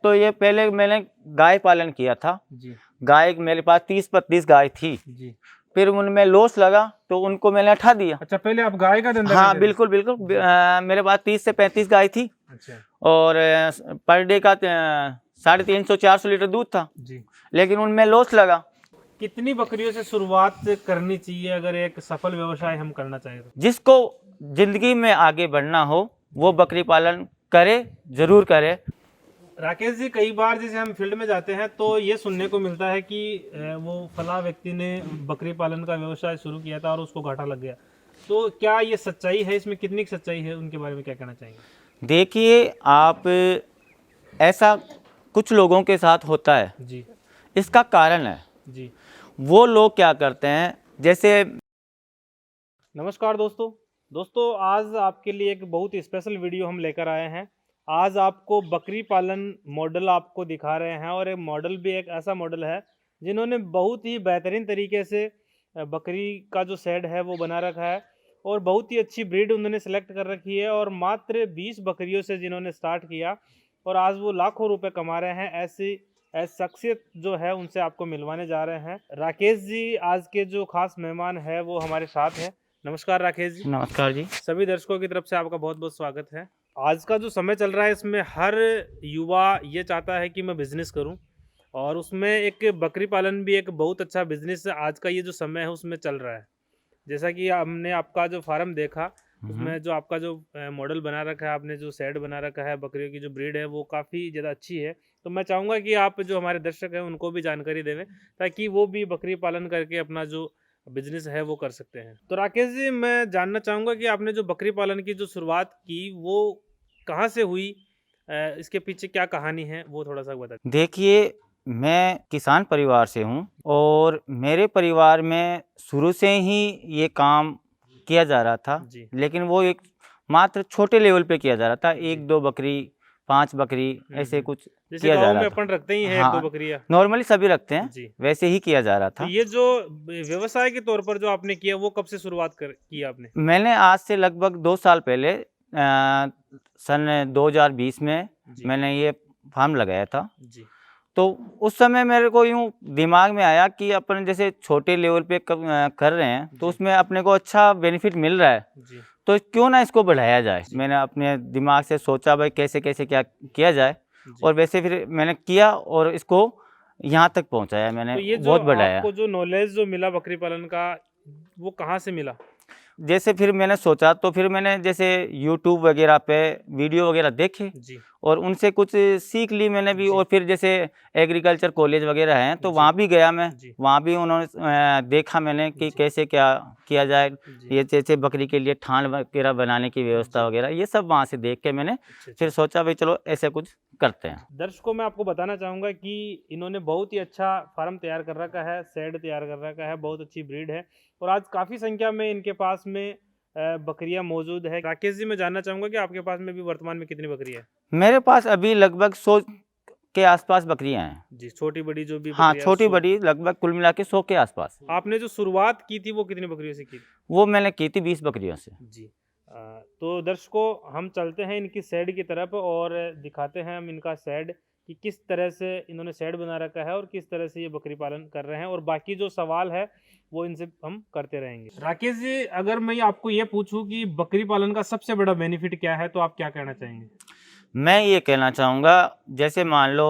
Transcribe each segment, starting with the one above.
तो ये पहले मैंने गाय पालन किया था जी गाय मेरे पास 30-32 गाय थी। जी। फिर उनमें लॉस लगा तो उनको मैंने हटा दिया। अच्छा, पहले आप गाय का धंधा हाँ करते थे? बिल्कुल बिल्कुल। मेरे पास 30 से 35 गाय थी अच्छा और पर डे का 350-400 लीटर दूध था, जी। लेकिन उनमें लॉस लगा। कितनी बकरियों से शुरुआत करनी चाहिए अगर एक सफल व्यवसाय हम करना चाहें तो? जिसको जिंदगी में आगे बढ़ना हो वो बकरी पालन करे, जरूर करे। राकेश जी, कई बार जैसे हम फील्ड में जाते हैं तो ये सुनने को मिलता है कि वो फला व्यक्ति ने बकरी पालन का व्यवसाय शुरू किया था और उसको घाटा लग गया। तो क्या ये सच्चाई है? इसमें कितनी सच्चाई है? उनके बारे में क्या कहना चाहेंगे? देखिए आप, ऐसा कुछ लोगों के साथ होता है, जी इसका कारण है जी। वो लोग क्या करते हैं। जैसे नमस्कार दोस्तों, आज आपके लिए एक बहुत ही स्पेशल वीडियो हम लेकर आए हैं। आज आपको बकरी पालन मॉडल आपको दिखा रहे हैं और एक मॉडल भी एक ऐसा मॉडल है जिन्होंने बहुत ही बेहतरीन तरीके से बकरी का जो शेड है वो बना रखा है और बहुत ही अच्छी ब्रीड उन्होंने सेलेक्ट कर रखी है और मात्र 20 बकरियों से जिन्होंने स्टार्ट किया और आज वो लाखों रुपए कमा रहे हैं। ऐसी शख्सियत जो है उनसे आपको मिलवाने जा रहे हैं। राकेश जी आज के जो खास मेहमान है वो हमारे साथ है। नमस्कार राकेश जी। नमस्कार जी। सभी दर्शकों की तरफ से आपका बहुत बहुत स्वागत है। आज का जो समय चल रहा है इसमें हर युवा ये चाहता है कि मैं बिजनेस करूं और उसमें एक बकरी पालन भी एक बहुत अच्छा बिजनेस आज का ये जो समय है उसमें चल रहा है। जैसा कि हमने आपका जो फार्म देखा उसमें जो आपका जो मॉडल बना रखा है, आपने जो सेट बना रखा है, बकरियों की जो ब्रीड है वो काफ़ी ज़्यादा अच्छी है। तो मैं चाहूँगा कि आप जो हमारे दर्शक हैं उनको भी जानकारी देवें ताकि वो भी बकरी पालन करके अपना जो बिजनेस है वो कर सकते हैं। तो राकेश जी, मैं जानना चाहूँगा कि आपने जो बकरी पालन की जो शुरुआत की वो कहाँ से हुई, इसके पीछे क्या कहानी है वो थोड़ा सा बता। देखिए मैं किसान परिवार से हूँ और मेरे परिवार में शुरू से ही ये काम किया जा रहा था, जी लेकिन वो एक मात्र छोटे लेवल पे किया जा रहा था। जी। 1-2 बकरी, 5 बकरी ऐसे कुछ जैसे किया जा गाँव रहा में था। अपन रखते ही हैं एक हाँ, दो बकरियाँ। नॉर्मली सभी रखते हैं, जी। वैसे ही किया जा रहा तो था। ये जो व्यवसाय के तौर पर जो आपने किया वो कब से शुरुआत की आपने? मैंने आज से लगभग 2 साल पहले सन 2020 में जी मैंने ये फार्म लगाया था। जी तो उस समय मेरे को यूँ दिमाग में आया कि अपन जैसे छोटे लेवल पे कर रहे हैं तो जी। उसमें अपने को अच्छा बेनिफिट मिल रहा है, जी तो क्यों ना इसको बढ़ाया जाए। जी। मैंने अपने दिमाग से सोचा भाई कैसे कैसे क्या किया जाए जी। और वैसे फिर मैंने किया और इसको यहाँ तक पहुँचाया मैंने, तो ये जो बहुत बढ़ाया। आपको जो नॉलेज जो मिला बकरी पालन का वो कहाँ से मिला? जैसे फिर मैंने सोचा तो फिर मैंने जैसे यूट्यूब वगैरह पे वीडियो वगैरह देखे जी और उनसे कुछ सीख ली मैंने भी। जी। और फिर जैसे एग्रीकल्चर कॉलेज वगैरह हैं तो जी। वहाँ भी गया मैं, जी वहाँ भी उन्होंने देखा मैंने कि जी। कैसे क्या किया जाए। जी। ये जैसे बकरी के लिए ठान वगैरह बनाने की व्यवस्था जी। वगैरह ये सब वहाँ से देख के मैंने अच्छा फिर अच्छा। सोचा भाई चलो ऐसे कुछ करते हैं। दर्शकों मैं आपको बताना चाहूँगा कि इन्होंने बहुत ही अच्छा फार्म तैयार कर रखा है, शेड तैयार कर रखा है, बहुत अच्छी ब्रीड है और आज काफ़ी संख्या में इनके पास में बकरियां मौजूद है। राकेश जी, मैं जानना चाहूँगा कि आपके पास में भी वर्तमान में कितनी बकरियां हैं? मेरे पास अभी लगभग 100 के आसपास बकरियां हैं। जी, छोटी बड़ी जो भी हाँ, बकरियां छोटी बड़ी लगभग कुल मिला के 100 के आसपास। आपने जो शुरुआत की थी वो कितनी बकरियों से की थी? वो मैंने की थी 20 बकरियों से। जी। तो दर्शकों हम चलते हैं इनकी शेड की तरफ और दिखाते हैं हम इनका शेड कि किस तरह से इन्होंने शेड बना रखा है और किस तरह से ये बकरी पालन कर रहे हैं और बाकी जो सवाल है वो इनसे हम करते रहेंगे। राकेश जी, अगर मैं आपको ये पूछूं कि बकरी पालन का सबसे बड़ा बेनिफिट क्या है तो आप क्या कहना चाहेंगे? मैं ये कहना चाहूँगा, जैसे मान लो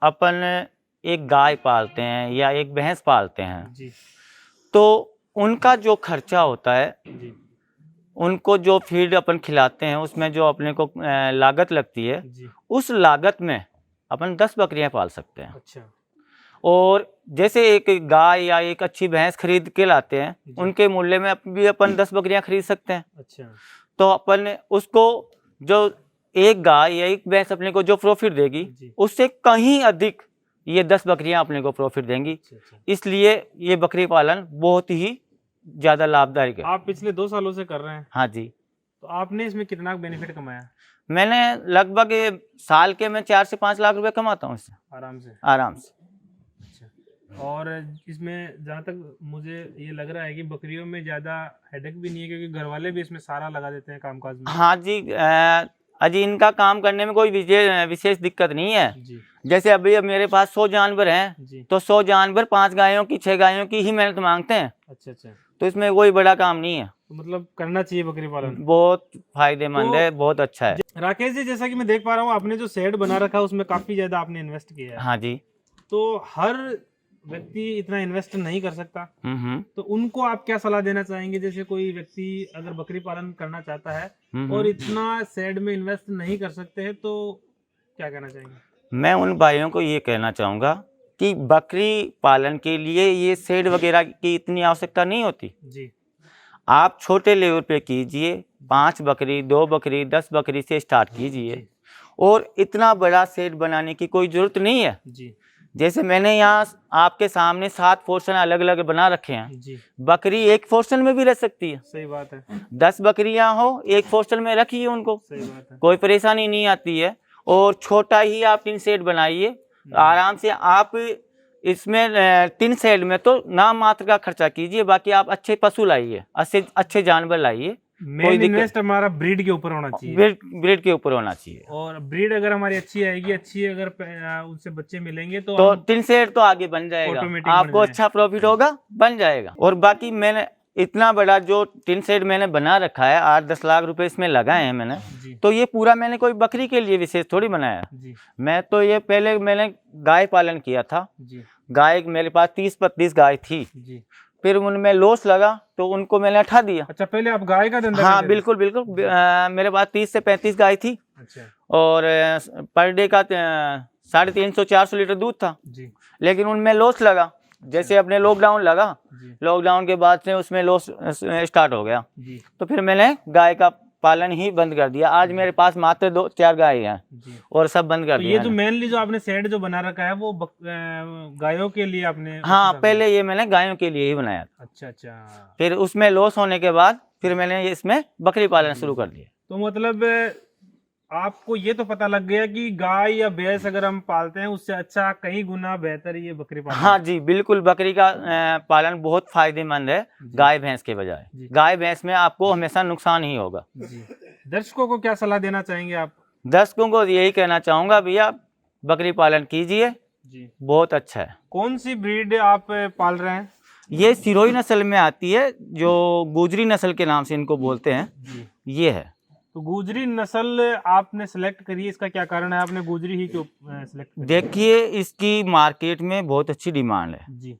अपन एक गाय पालते हैं या एक भैंस पालते हैं जी तो उनका जो खर्चा होता है, जी उनको जो फीड अपन खिलाते हैं उसमें जो अपने को लागत लगती है, जी। उस लागत में अपन 10 बकरियां पाल सकते हैं। अच्छा और जैसे एक गाय या एक अच्छी भैंस खरीद के लाते हैं जी। उनके मूल्य में भी अपन 10 बकरियां खरीद सकते हैं। अच्छा। तो अपन उसको जो एक गाय या एक भैंस अपने को जो प्रॉफिट देगी जी। उससे कहीं अधिक ये 10 बकरियां अपने को प्रॉफिट देंगी। अच्छा अच्छा। इसलिए ये बकरी पालन बहुत ही ज़्यादा लाभदायक है। आप पिछले 2 सालों से कर रहे हैं हाँ जी। तो आपने इसमें कितना बेनिफिट कमाया? मैंने लगभग साल के में 4 से 5 लाख रुपए कमाता हूँ इससे आराम से? आराम से। अच्छा। और इसमें जहाँ तक मुझे ये लग रहा है कि बकरियों में ज़्यादा हेडेक भी नहीं है क्योंकि घर वाले भी इसमें सारा लगा देते हैं कामकाज में। हाँ जी, अजी इनका काम करने में कोई विशेष दिक्कत नहीं है। जी जैसे अभी अब मेरे पास 100 जानवर हैं, जी। तो 100 जानवर 5 गायों की 6 गायों की ही मेहनत मांगते हैं, अच्छा अच्छा। तो इसमें कोई बड़ा काम नहीं है। तो मतलब करना चाहिए बकरी पालन। बहुत फायदेमंद तो है, बहुत अच्छा है। राकेश जी, जैसा कि मैं देख पा रहा हूँ आपने जो शेड बना रखा है उसमें काफी ज्यादा आपने इन्वेस्ट किया है। हाँ जी। तो हर व्यक्ति इतना इन्वेस्ट नहीं कर सकता, तो उनको आप क्या सलाह देना चाहेंगे? जैसे कोई व्यक्ति अगर बकरी पालन करना चाहता है और इतना शेड में इन्वेस्ट नहीं कर सकते हैं, तो क्या कहना चाहेंगे? मैं उन भाइयों को ये कहना चाहूँगा कि बकरी पालन के लिए ये शेड वगैरह की इतनी आवश्यकता नहीं होती। जी आप छोटे लेवल पे कीजिए, 5 बकरी, 2 बकरी, 10 बकरी से स्टार्ट कीजिए, जी और इतना बड़ा शेड बनाने की कोई ज़रूरत नहीं है। जी जैसे मैंने यहाँ आपके सामने 7 पोर्शन अलग अलग बना रखे हैं। जी। बकरी एक पोर्शन में भी रह सकती है। सही बात है। 10 बकरियां हो, एक पोर्शन में रखिए उनको, सही बात है। कोई परेशानी नहीं आती है। और छोटा ही आप 3 शेड बनाइए, आराम से आप इसमें 3 शेड में तो नाम मात्र का खर्चा कीजिए, बाकी आप अच्छे पशु लाइए, अच्छे जानवर लाइए। मेन इन्वेस्ट हमारा ब्रीड के ऊपर होना चाहिए। ब्रीड के ऊपर होना चाहिए। और ब्रीड अगर हमारी अच्छी आएगी, अच्छी अगर उनसे बच्चे मिलेंगे तो 3 शेड तो आगे बन जाएगा, आपको अच्छा प्रॉफिट होगा, बन जाएगा। और बाकी मैंने इतना बड़ा जो 3 शेड मैंने बना रखा है, 8-10 लाख रुपए इसमें लगाए हैं मैंने, तो ये पूरा मैंने कोई बकरी के लिए विशेष थोड़ी बनाया जी। मैं तो ये पहले मैंने गाय पालन किया था जी। गाय मेरे पास 30-35 गाय थी जी। फिर उनमें लॉस लगा तो उनको मैंने हटा दिया। अच्छा, पहले आप गाय का धंधा? हाँ बिल्कुल बिल्कुल। मेरे पास 30 से 35 गाय थी। अच्छा। और पर डे का 350-400 लीटर दूध था जी। लेकिन उनमें लॉस लगा, जैसे अपने लॉकडाउन लगा, लॉकडाउन के बाद से उसमें लॉस स्टार्ट हो गया जी। तो फिर मैंने गाय का पालन ही बंद कर दिया। आज मेरे पास मात्र 2-4 गाय हैं और सब बंद कर दिया। ये जो मेनली जो आपने शेड जो बना रखा है वो गायों के लिए आपने? हाँ, पहले ये मैंने गायों के लिए ही बनाया था। अच्छा अच्छा। फिर उसमें लॉस होने के बाद फिर मैंने इसमें बकरी पालन शुरू कर दिया। तो मतलब आपको ये तो पता लग गया कि गाय या भैंस अगर हम पालते हैं उससे अच्छा कई गुना बेहतर ये बकरी पालन। हाँ जी बिल्कुल, बकरी का पालन बहुत फायदेमंद है गाय भैंस के बजाय। गाय भैंस में आपको हमेशा नुकसान ही होगा जी। दर्शकों को क्या सलाह देना चाहेंगे आप? दर्शकों को यही कहना चाहूंगा, भैया बकरी पालन कीजिए जी, बहुत अच्छा है। कौन सी ब्रीड आप पाल रहे हैं? ये सिरोही नस्ल में आती है, जो गुजरी नस्ल के नाम से इनको बोलते हैं जी। ये है। तो गुजरी नस्ल आपने सेलेक्ट करी है, इसका क्या कारण है आपने गुजरी ही क्यों सेलेक्ट करी? देखिए, इसकी मार्केट में बहुत अच्छी डिमांड है जी,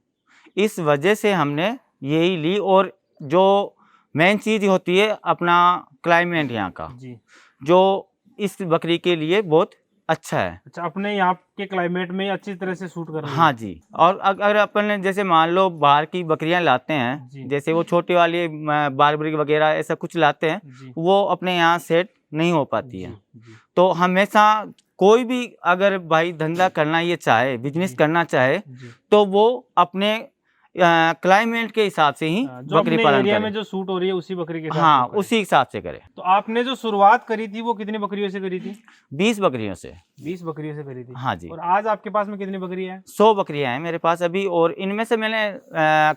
इस वजह से हमने यही ली। और जो मेन चीज़ होती है अपना क्लाइमेट यहाँ का जी, जो इस बकरी के लिए बहुत अच्छा है। अच्छा, अपने यहाँ के क्लाइमेट में अच्छी तरह से सूट कर रही है। हाँ जी। और अगर अपन जैसे मान लो बाहर की बकरियां लाते हैं, जैसे वो छोटी वाली बारबरी वगैरह ऐसा कुछ लाते हैं, वो अपने यहाँ सेट नहीं हो पाती है। तो हमेशा कोई भी अगर भाई धंधा करना ये चाहे, बिजनेस करना चाहे, तो वो अपने क्लाइमेट के हिसाब से ही बकरी पालन एरिया में जो सूट हो रही है उसी बकरी के साथ, हाँ उसी हिसाब से करे। तो आपने जो शुरुआत करी थी वो कितनी बकरियों से करी थी? 20 बकरियों से। 20 बकरियों से करी थी? हाँ जी। और आज आपके पास में कितनी बकरियां हैं? 100 बकरियां हैं मेरे पास अभी, और इनमें से मैंने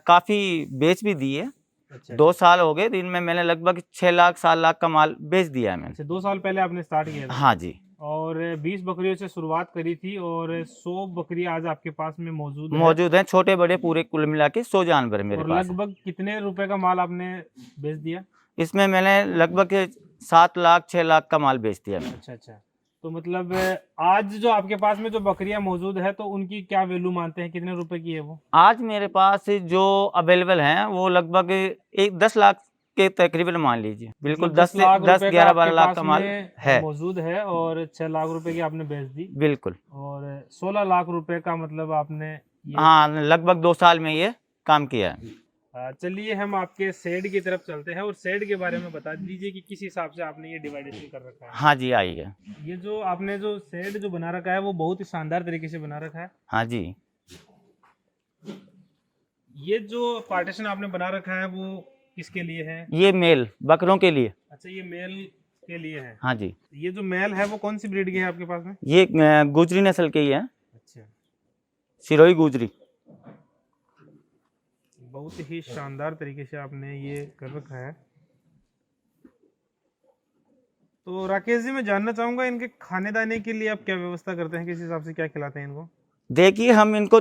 काफी बेच भी दी है। अच्छा, 2 साल हो गए, इनमें मैंने लगभग 6 लाख 7 लाख का माल बेच दिया है मैंने। अच्छा, 2 साल पहले आपने स्टार्ट किया था? हाँ जी। और 20 बकरियों से शुरुआत करी थी और 100 बकरी आज आपके पास में मौजूद हैं, छोटे बड़े पूरे कुल मिला के 100 जानवर मेरे पास। लगभग कितने रुपए का माल आपने बेच दिया? इसमें मैंने लगभग 7 लाख 6 लाख का माल बेच दिया। अच्छा अच्छा। तो मतलब आज जो आपके पास में जो बकरियां मौजूद है तो उनकी क्या वैल्यू मानते हैं, कितने रुपए की है वो? आज मेरे पास जो अवेलेबल हैं वो लगभग 10 लाख के तकरीबन मान लीजिए। बिल्कुल 10 11 12 लाख का माल है मौजूद है और 6 लाख रुपए की आपने बेच दी। बिल्कुल। और 16 लाख रुपए का मतलब आपने हाँ लगभग 2 साल में ये काम किया है। चलिए हम आपके शेड की तरफ चलते हैं और शेड के बारे में बता दीजिए कि किस हिसाब से आपने ये डिवाइडेशन कर रखा है। हाँ जी आइए। ये जो आपने जो शेड जो बना रखा है वो बहुत ही शानदार तरीके से बना रखा है। हाँ जी। ये जो पार्टीशन आपने बना रखा है वो किसके लिए है? ये मेल बकरों के लिए। अच्छा, ये मेल के लिए है? हाँ जी। ये जो मेल है वो कौन सी ब्रीड के है आपके पास में? ये गुजरी नस्ल के ही है। अच्छा, सिरोही गुजरी। बहुत ही शानदार तरीके से आपने ये कर रखा है। तो राकेश जी, मैं जानना चाहूंगा इनके खाने दाने के लिए आप क्या व्यवस्था करते हैं, किस हिसाब से क्या खिलाते हैं इनको? देखिए, हम इनको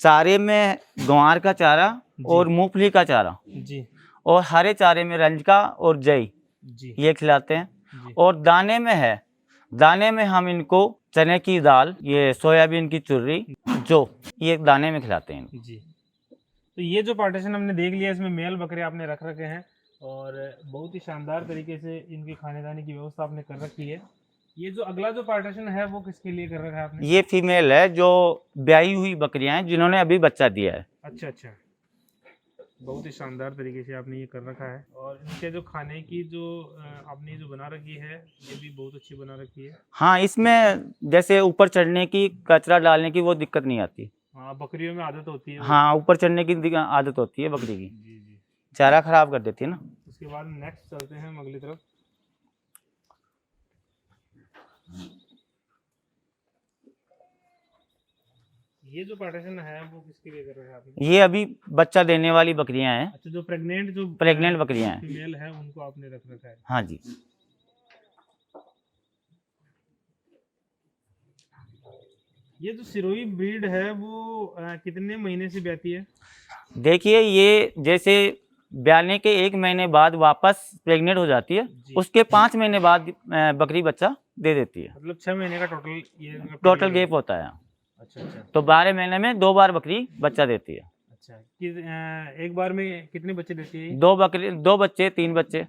चारे में ग्वार का चारा और मूंगफली का चारा जी, और हरे चारे में रंजका और जई जी, ये खिलाते हैं। जी, और दाने में हम इनको चने की दाल, ये सोयाबीन की चुर्री, जो ये दाने में खिलाते हैं इनको। जी। तो ये जो पार्टीशन हमने देख लिया, इसमें मेल बकरे आपने रख रखे हैं और बहुत ही शानदार तरीके से इनके खाने दाने की व्यवस्था आपने कर रखी है। ये जो अगला जो पार्टीशन है वो किसके लिए कर रखा है आपने? ये फीमेल है, जो ब्याही हुई बकरियां हैं जिन्होंने अभी बच्चा दिया है। अच्छा, अच्छा। बहुत ही शानदार तरीके से आपने ये कर रखा है। और इनके जो खाने की जो आपने जो बना रखी है, ये भी बहुत अच्छी बना रखी है। हाँ, इसमें जैसे ऊपर चढ़ने की, कचरा डालने की वो दिक्कत नहीं आती। हाँ, बकरियों में आदत होती है। हाँ, ऊपर चढ़ने की आदत होती है बकरी की, जी, जी। चारा खराब कर देती है ना। उसके बाद नेक्स्ट चलते हैं हम अगली तरफ। ये जो पार्टीशन है वो किसके लिए कर रहे हैं आपने? ये अभी बच्चा देने वाली बकरियां हैं। अच्छा, जो प्रेग्नेंट बकरियां हैं, फीमेल है उनको आपने रख रखा है। हाँ जी। ये जो सिरोही ब्रीड है वो कितने महीने से ब्याती है? देखिए, ये जैसे ब्याने के 1 महीने बाद वापस प्रेग्नेंट हो जाती है, उसके 5 महीने बाद बकरी बच्चा दे देती है। मतलब 6 महीने का टोटल गैप होता है। अच्छा, अच्छा। तो 12 महीने में 2 बार बकरी बच्चा देती है। अच्छा, एक बार में कितने बच्चे देती है? 2 बच्चे, 3 बच्चे।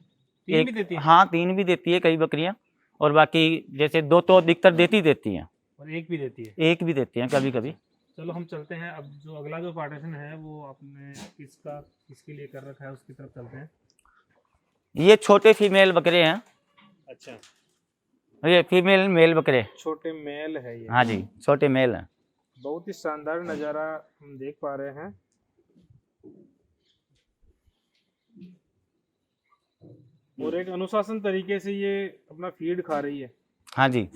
3 भी देती है? हाँ, 3 भी देती है कई बकरियां, और बाकी जैसे 2 तो अधिकतर देती हैं, और 1 भी देती है? 1 भी देती हैं कभी कभी। चलो हम चलते हैं, अब जो अगला जो पार्टीशन है वो आपने किसके लिए कर रखा है उसकी तरफ चलते हैं। ये छोटे फीमेल बकरे हैं। अच्छा, ये फीमेल मेल बकरे। छोटे मेल है ये? हाँ जी, छोटे मेल हैं। बहुत ही शानदार नज़ारा हम देख पा रहे हैं। और एक अनुशासन तरीके से ये अपना फीड खा रही है। हाँ जी,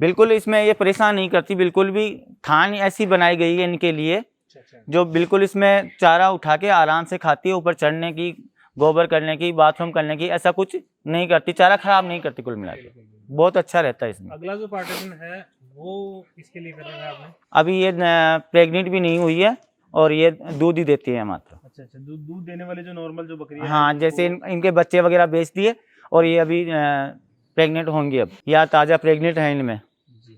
बिल्कुल इसमें ये परेशान नहीं करती बिल्कुल भी। खान ऐसी बनाई गई है इनके लिए, अच्छा, जो बिल्कुल इसमें चारा उठा के आराम से खाती है। ऊपर चढ़ने की, गोबर करने की, बाथरूम करने की ऐसा कुछ नहीं करती। चारा खराब नहीं करती, कुल मिला के बहुत अच्छा रहता है इसमें। अगला जो पार्टीशन है वो किसके लिए कर रखा है आपने? अभी ये प्रेग्नेंट भी नहीं हुई है और ये दूध ही देती है मात्र। अच्छा, अच्छा। दूध देने वाले जो नॉर्मल जो बकरियां हाँ, जैसे इनके बच्चे वगैरह बेच दिए और ये अभी प्रेग्नेंट होंगी अब, या ताज़ा प्रेग्नेंट है इनमें। जी।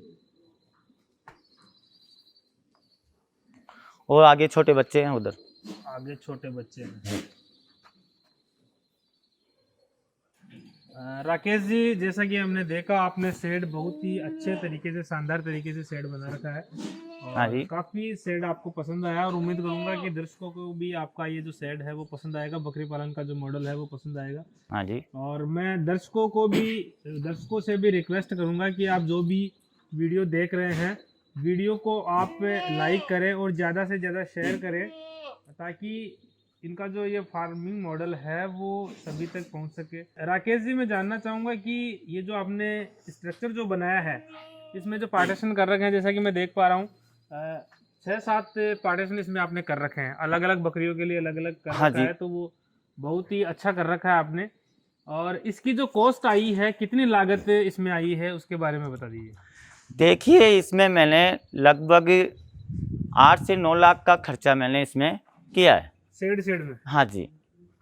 और आगे छोटे बच्चे हैं, उधर आगे छोटे बच्चे हैं। राकेश जी, जैसा कि हमने देखा, आपने शेड बहुत ही अच्छे तरीके से, शानदार तरीके से शेड बना रखा है और हाँ जी। काफ़ी शेड आपको पसंद आया और उम्मीद करूंगा कि दर्शकों को भी आपका ये जो शेड है वो पसंद आएगा, बकरी पालन का जो मॉडल है वो पसंद आएगा। हाँ जी। और मैं दर्शकों से भी रिक्वेस्ट करूंगा कि आप जो भी वीडियो देख रहे हैं, वीडियो को आप लाइक करें और ज़्यादा से ज़्यादा शेयर करें, ताकि इनका जो ये फार्मिंग मॉडल है वो सभी तक पहुंच सके। राकेश जी, मैं जानना चाहूँगा कि ये जो आपने स्ट्रक्चर जो बनाया है, इसमें जो पार्टीशन कर रखे हैं, जैसा कि मैं देख पा रहा हूँ 6-7 पार्टीशन इसमें आपने कर रखे हैं, अलग अलग बकरियों के लिए अलग अलग कर हाँ रखा है, तो वो बहुत ही अच्छा कर रखा है आपने। और इसकी जो कॉस्ट आई है, कितनी लागत इसमें आई है, उसके बारे में बता दीजिए। देखिए, इसमें मैंने लगभग 8 से 9 लाख का खर्चा मैंने इसमें किया है। शेड में? हाँ जी।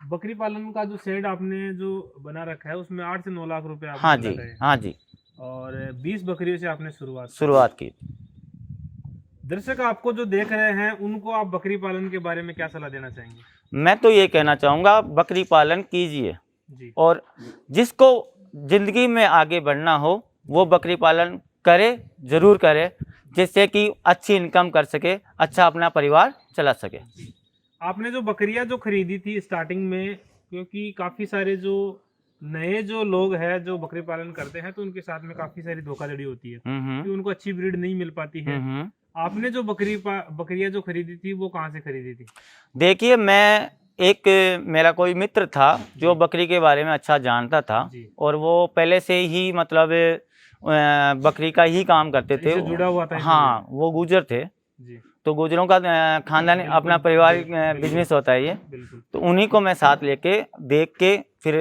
बकरी पालन का जो शेड आपने जो बना रखा है उसमें 8 से 9 लाख रुपए आपने हाँ जी, लगाए हैं। हाँ जी। और 20 बकरियों से आपने शुरुआत की। दर्शक आपको जो देख रहे हैं उनको आप बकरी पालन के बारे में क्या सलाह देना चाहेंगे? मैं तो ये कहना चाहूँगा, बकरी पालन कीजिए जी। और जिसको ज़िंदगी में आगे बढ़ना हो वो बकरी पालन करे, ज़रूर करे, जिससे कि अच्छी इनकम कर सके, अच्छा अपना परिवार चला सके। आपने जो बकरियां जो खरीदी थी स्टार्टिंग में, क्योंकि काफ़ी सारे जो नए जो लोग हैं जो बकरी पालन करते हैं तो उनके साथ में काफ़ी सारी धोखाधड़ी होती है कि उनको अच्छी ब्रीड नहीं मिल पाती है। आपने जो बकरियां जो खरीदी थी वो कहाँ से खरीदी थी? देखिए, मेरा कोई मित्र था जो बकरी के बारे में अच्छा जानता था और वो पहले से ही मतलब बकरी का ही काम करते थे, जुड़ा हुआ था। हाँ, वो गुजर थे जी। तो गुजरों का खानदानी अपना पारिवारिक बिजनेस होता है ये, तो उन्हीं को मैं साथ लेके देख के फिर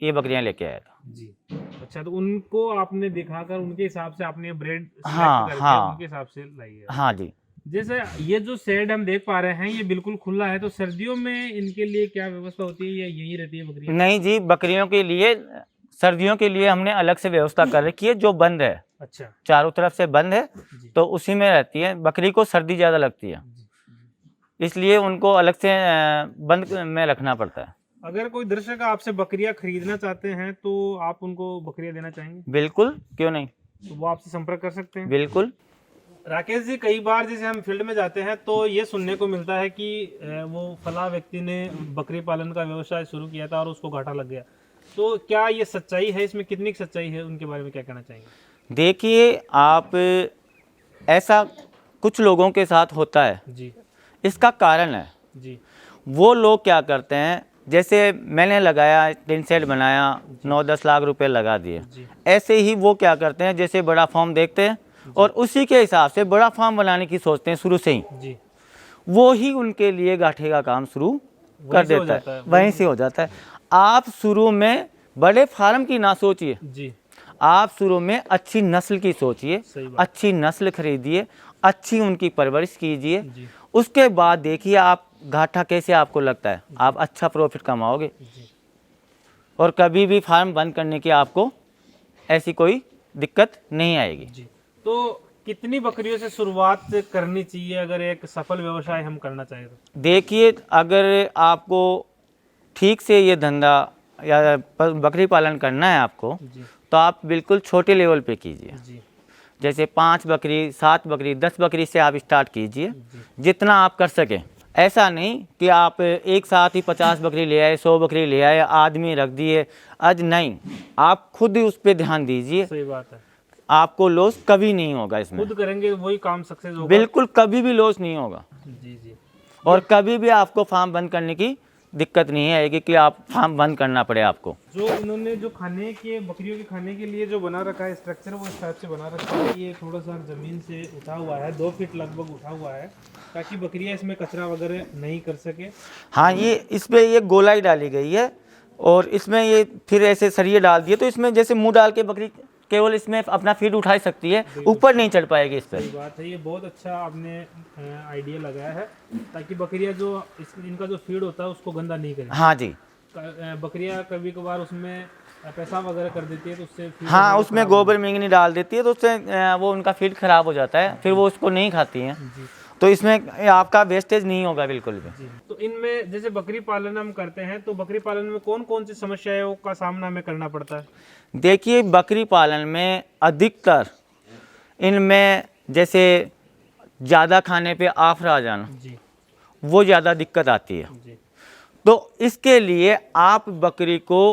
ये बकरियां लेके आया था। जी। तो अच्छा, तो उनको आपने दिखाकर उनके हिसाब से आपने ब्रेड हाँ, करके हाँ। उनके हिसाब से लाई है। हाँ जी। जैसे ये जो शेड हम देख पा रहे हैं ये बिल्कुल खुला है, तो सर्दियों में इनके लिए क्या व्यवस्था होती है या यही रहती है बकरियां? नहीं जी, बकरियों के लिए सर्दियों के लिए हमने अलग से व्यवस्था कर रखी है, जो बंद है, अच्छा चारों तरफ से बंद है, जी तो उसी में रहती है। बकरी को सर्दी ज़्यादा लगती है, जी, इसलिए उनको अलग से बंद में रखना पड़ता है। अगर कोई दर्शक आपसे बकरियां खरीदना चाहते हैं तो आप उनको बकरियां देना चाहेंगे? बिल्कुल, क्यों नहीं, तो वो आपसे संपर्क कर सकते हैं। बिल्कुल। राकेश जी, कई बार जैसे हम फील्ड में जाते हैं तो ये सुनने को मिलता है कि वो फला व्यक्ति ने बकरी पालन का व्यवसाय शुरू किया था और उसको घाटा लग गया, तो क्या ये सच्चाई है? इसमें कितनी सच्चाई है, उनके बारे में क्या कहना चाहेंगे? देखिए, आप ऐसा कुछ लोगों के साथ होता है, जी इसका कारण है, जी वो लोग क्या करते हैं, जैसे मैंने लगाया, टिन शेड बनाया, 9-10 लाख रुपए लगा दिए, जी ऐसे ही वो क्या करते हैं, जैसे बड़ा फार्म देखते हैं और उसी के हिसाब से बड़ा फार्म बनाने की सोचते हैं शुरू से ही, जी, वो ही उनके लिए गाठे का काम शुरू कर से हो देता जाता है, है। वहीं से हो जाता है। आप शुरू में बड़े फार्म की ना सोचिए, जी आप शुरू में अच्छी नस्ल की सोचिए, सही बात। अच्छी नस्ल खरीदिए, अच्छी उनकी परवरिश कीजिए, जी उसके बाद देखिए आप घाटा कैसे आपको लगता है, आप अच्छा प्रॉफिट कमाओगे जी, और कभी भी फार्म बंद करने की आपको ऐसी कोई दिक्कत नहीं आएगी। जी। तो कितनी बकरियों से शुरुआत करनी चाहिए अगर एक सफल व्यवसाय हम करना चाहें तो? देखिए, अगर आपको ठीक से ये धंधा या बकरी पालन करना है आपको, जी तो आप बिल्कुल छोटे लेवल पे कीजिए, जी जैसे 5 बकरी, 7 बकरी, 10 बकरी से आप स्टार्ट कीजिए, जी जितना आप कर सकें। ऐसा नहीं कि आप एक साथ ही 50 बकरी ले आए, 100 बकरी ले आए, आदमी रख दिए, आज नहीं, आप खुद ही उस पर ध्यान दीजिए, सही बात है। आपको लॉस कभी नहीं होगा इसमें, खुद करेंगे वही काम सक्सेस होगा। बिल्कुल कभी भी लॉस नहीं होगा, जी जी, और कभी भी आपको फार्म बंद करने की दिक्कत नहीं आएगी कि आप फार्म बंद करना पड़े आपको। जो इन्होंने जो खाने के बकरियों के खाने के लिए जो बना रखा है स्ट्रक्चर, वो इस टाइप से बना रखा है। ये थोड़ा सा ज़मीन से उठा हुआ है, 2 फीट लगभग उठा हुआ है, ताकि बकरियां इसमें कचरा वगैरह नहीं कर सके। हाँ, ये इस पे ये गोलाई डाली गई है और इसमें ये फिर ऐसे सरिये डाल दिए, तो इसमें जैसे मुंह डाल के बकरी केवल इसमें अपना फीड उठा सकती है, ऊपर नहीं चढ़ पाएगी इस पर। सही बात है, ये बहुत अच्छा आपने आइडिया लगाया है, ताकि बकरियां जो इनका जो फीड होता है उसको गंदा नहीं करें। हाँ जी, बकरियां कभी कभार उसमें पेशाब वगैरह कर देती है, तो उससे feed हाँ, वगैरह उसमें खराब गोबर मिंगनी डाल देती है, तो उससे वो उनका फीड खराब हो जाता है, फिर वो उसको नहीं खाती हैं, जी तो इसमें आपका वेस्टेज नहीं होगा बिल्कुल भी। जी। तो इनमें जैसे बकरी पालन हम करते हैं, तो बकरी पालन में कौन कौन सी समस्याओं का सामना हमें करना पड़ता है? देखिए, बकरी पालन में अधिकतर इनमें जैसे ज़्यादा खाने पे आफरा आ जाना, जी वो ज़्यादा दिक्कत आती है। जी तो इसके लिए आप बकरी को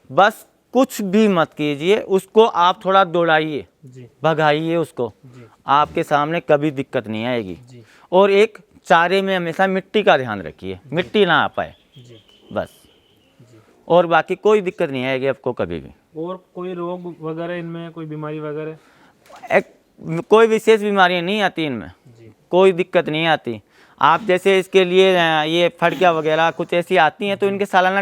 बस कुछ भी मत कीजिए, उसको आप थोड़ा दौड़ाइए, जी भगाइए उसको, जी आपके सामने कभी दिक्कत नहीं आएगी। जी और एक चारे में हमेशा मिट्टी का ध्यान रखिए, मिट्टी ना आ पाए, जी बस, जी। और बाकी कोई दिक्कत नहीं आएगी आपको कभी भी। और कोई रोग वगैरह इनमें, कोई बीमारी वगैरह? कोई विशेष बीमारियां नहीं आती इनमें, जी कोई दिक्कत नहीं आती। आप जैसे इसके लिए ये फड़कियाँ वगैरह कुछ ऐसी आती हैं, तो इनके सालाना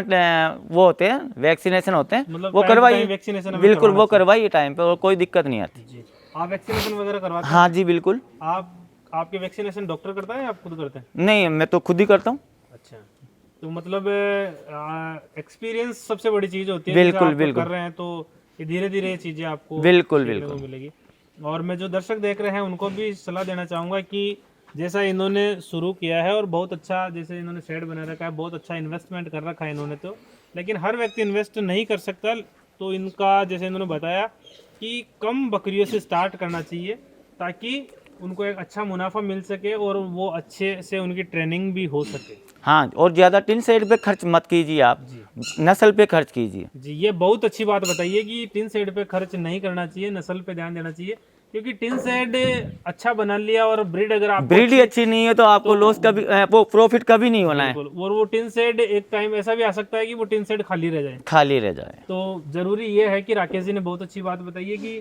वो होते हैं, वैक्सीनेशन होते हैं, मतलब वो time to time करवाइए, vaccination हमें बिल्कुल करवाना वो करवाइए टाइम पे, और कोई दिक्कत नहीं आती। जी। आप वैक्सीनेशन वगैरह करवाते हैं? हाँ जी, बिल्कुल। आपके वैक्सीनेशन डॉक्टर करता है या आप खुद करते हैं? नहीं, मैं तो खुद ही करता हूँ। अच्छा, तो मतलब एक्सपीरियंस सबसे बड़ी चीज होती है। बिल्कुल, जैसे आप बिल्कुल। कर रहे हैं तो ये धीरे धीरे ये चीजें आपको बिल्कुल, सीखने बिल्कुल। को मिलेगी। और मैं जो दर्शक देख रहे हैं उनको भी सलाह देना चाहूँगा कि जैसा इन्होंने शुरू किया है और बहुत अच्छा, जैसे इन्होंने शेड बना रखा है, बहुत अच्छा इन्वेस्टमेंट कर रखा है इन्होंने, तो लेकिन हर व्यक्ति इन्वेस्ट नहीं कर सकता। तो इनका जैसे इन्होंने बताया कि कम बकरियों से स्टार्ट करना चाहिए, ताकि उनको एक अच्छा मुनाफा मिल सके और वो अच्छे से उनकी ट्रेनिंग भी हो सके। हाँ, और ज़्यादा टिन शेड पे खर्च मत कीजिए, आप जी नस्ल पे खर्च कीजिए। जी, ये बहुत अच्छी बात बताइए कि टिन शेड पे खर्च नहीं करना चाहिए, नस्ल पे ध्यान देना चाहिए, क्योंकि टिन शेड अच्छा बना लिया और ब्रीड अगर आप ब्रीड ही अच्छी नहीं है तो आपको लॉस कभी, वो प्रॉफिट कभी नहीं होना है, और वो टिन शेड एक टाइम ऐसा भी आ सकता है कि वो टिन शेड खाली रह जाए, खाली रह जाए। तो जरूरी ये है कि राकेश जी ने बहुत अच्छी बात बताई है कि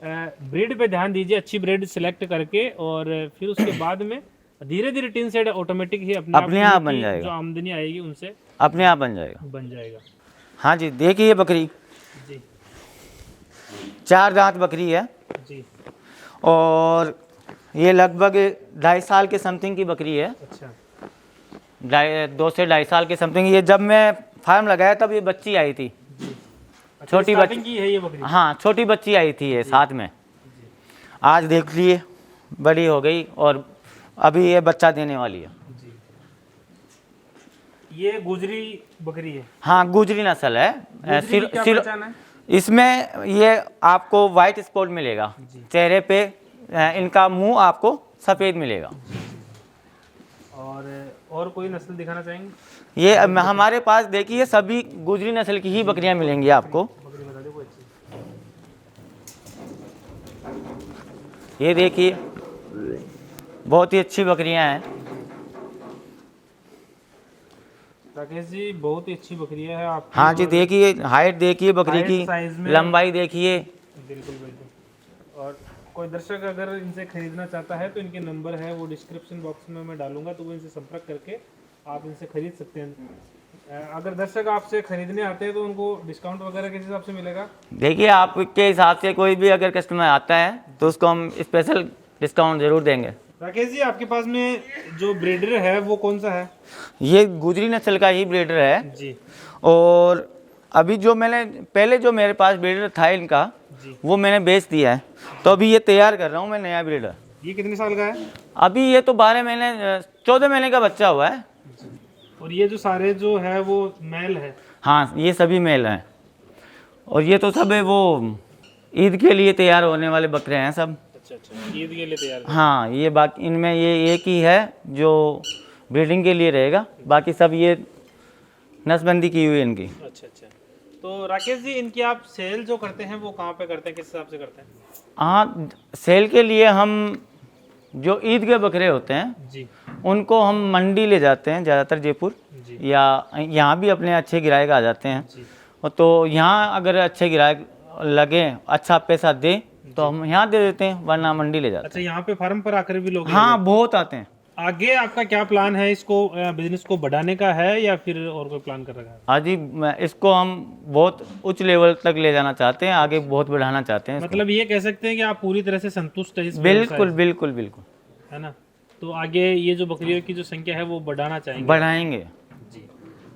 ब्रीड पे ध्यान दीजिए, अच्छी ब्रीड सिलेक्ट करके, और फिर उसके बाद में धीरे धीरे टिन शेड ऑटोमेटिक ही अपने आप बन जाएगा, जो आमदनी आएगी उनसे अपने आप बन जाएगा। बन जाएगा। हाँ जी, देखिए बकरी, जी 4 दांत बकरी है जी। और ये लगभग 2.5 साल के समथिंग की बकरी है। अच्छा 2 से 2.5 साल के समथिंग। ये जब मैं फार्म लगाया तब ये बच्ची आई थी, जी। अच्छा, छोटी स्टार्टिंग बच्ची की है ये बकरी? हाँ छोटी बच्ची आई थी ये साथ में। आज देख लिए बड़ी हो गई और अभी ये बच्चा देने वाली है। जी। ये गुजरी बकरी है? हाँ गुजरी नस्ल है। गुजरी की क्या पहचान है? इसमें ये आपको वाइट स्पॉट मिलेगा चेहरे पे, इनका मुंह आपको सफ़ेद मिलेगा। और कोई नस्ल दिखाना चाहेंगे? ये हमारे पास देखिए सभी गुजरी नस्ल की ही बकरियां मिलेंगी आपको। बकरी बता दो कोई अच्छी। ये देखिए बहुत ही अच्छी बकरियां हैं। राकेश जी बहुत ही अच्छी बकरियां है आप। हाँ जी देखिए हाइट देखिए बकरी हाइट, की, साइज में लंबाई देखिए। बिल्कुल बिल्कुल। और कोई दर्शक अगर इनसे खरीदना चाहता है तो इनके नंबर है वो डिस्क्रिप्शन बॉक्स में मैं डालूंगा, तो वो इनसे संपर्क करके आप इनसे खरीद सकते हैं। अगर दर्शक आपसे खरीदने आते हैं तो उनको डिस्काउंट वगैरह किस हिसाब से मिलेगा? देखिए आपके हिसाब से कोई भी अगर कस्टमर आता है तो उसको हम स्पेशल डिस्काउंट ज़रूर देंगे। राकेश जी आपके पास में जो ब्रीडर है वो कौन सा है? ये गुजरी नस्ल का ही ब्रीडर है जी। और अभी जो मैंने पहले जो मेरे पास ब्रीडर था इनका जी। वो मैंने बेच दिया है, तो अभी ये तैयार कर रहा हूँ मैं नया ब्रीडर। ये कितने साल का है? अभी ये तो 12 महीने 14 महीने का बच्चा हुआ है। और ये जो सारे जो है वो मेल है? हाँ ये सभी मेल हैं और ये तो सब है वो ईद के लिए तैयार होने वाले बकरे हैं सब। अच्छा अच्छा, ईद के लिए तैयार है। हाँ ये बाकी इनमें ये एक ही है जो ब्रीडिंग के लिए रहेगा, बाकी सब ये नसबंदी की हुई है इनकी। अच्छा अच्छा। तो राकेश जी इनकी आप सेल जो करते हैं वो कहाँ पे करते हैं, किस हिसाब से करते हैं? हाँ सेल के लिए हम जो ईद के बकरे होते हैं जी उनको हम मंडी ले जाते हैं, ज़्यादातर जयपुर जी या यहाँ भी अपने अच्छे गिराहक आ जाते हैं। जी। और तो यहाँ अगर अच्छे गिराहक लगे, अच्छा पैसा दे तो हम यहाँ दे देते हैं, वरना मंडी ले जाते अच्छा, यहाँ पे फार्म पर आकर भी लोग हैं। हाँ बहुत आते हैं। आगे आपका क्या प्लान है, इसको बिजनेस को बढ़ाने का है या फिर और कोई प्लान कर रखा है? हाँ जी इसको हम बहुत उच्च लेवल तक ले जाना चाहते हैं, आगे बहुत बढ़ाना चाहते हैं इसको। मतलब ये कह सकते हैं कि आप पूरी तरह से संतुष्ट है इस बिल्कुल बिल्कुल बिल्कुल, है ना? तो आगे ये जो बकरियों की जो संख्या है वो बढ़ाना चाहेंगे? बढ़ाएंगे जी।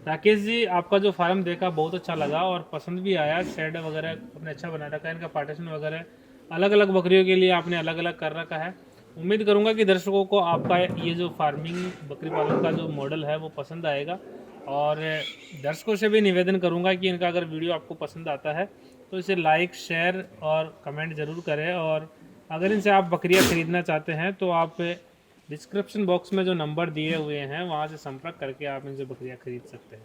राकेश जी आपका जो फार्म देखा बहुत अच्छा लगा और पसंद भी आया। शेड वगैरह आपने अच्छा बना रखा है, इनका पार्टीशन वगैरह अलग अलग बकरियों के लिए आपने अलग अलग कर रखा है। उम्मीद करूंगा कि दर्शकों को आपका ये जो फार्मिंग बकरी पालन का जो मॉडल है वो पसंद आएगा। और दर्शकों से भी निवेदन करूंगा कि इनका अगर वीडियो आपको पसंद आता है तो इसे लाइक, शेयर और कमेंट ज़रूर करें। और अगर इनसे आप बकरियां खरीदना चाहते हैं तो आप डिस्क्रिप्शन बॉक्स में जो नंबर दिए हुए हैं वहाँ से संपर्क करके आप इनसे बकरियां खरीद सकते हैं।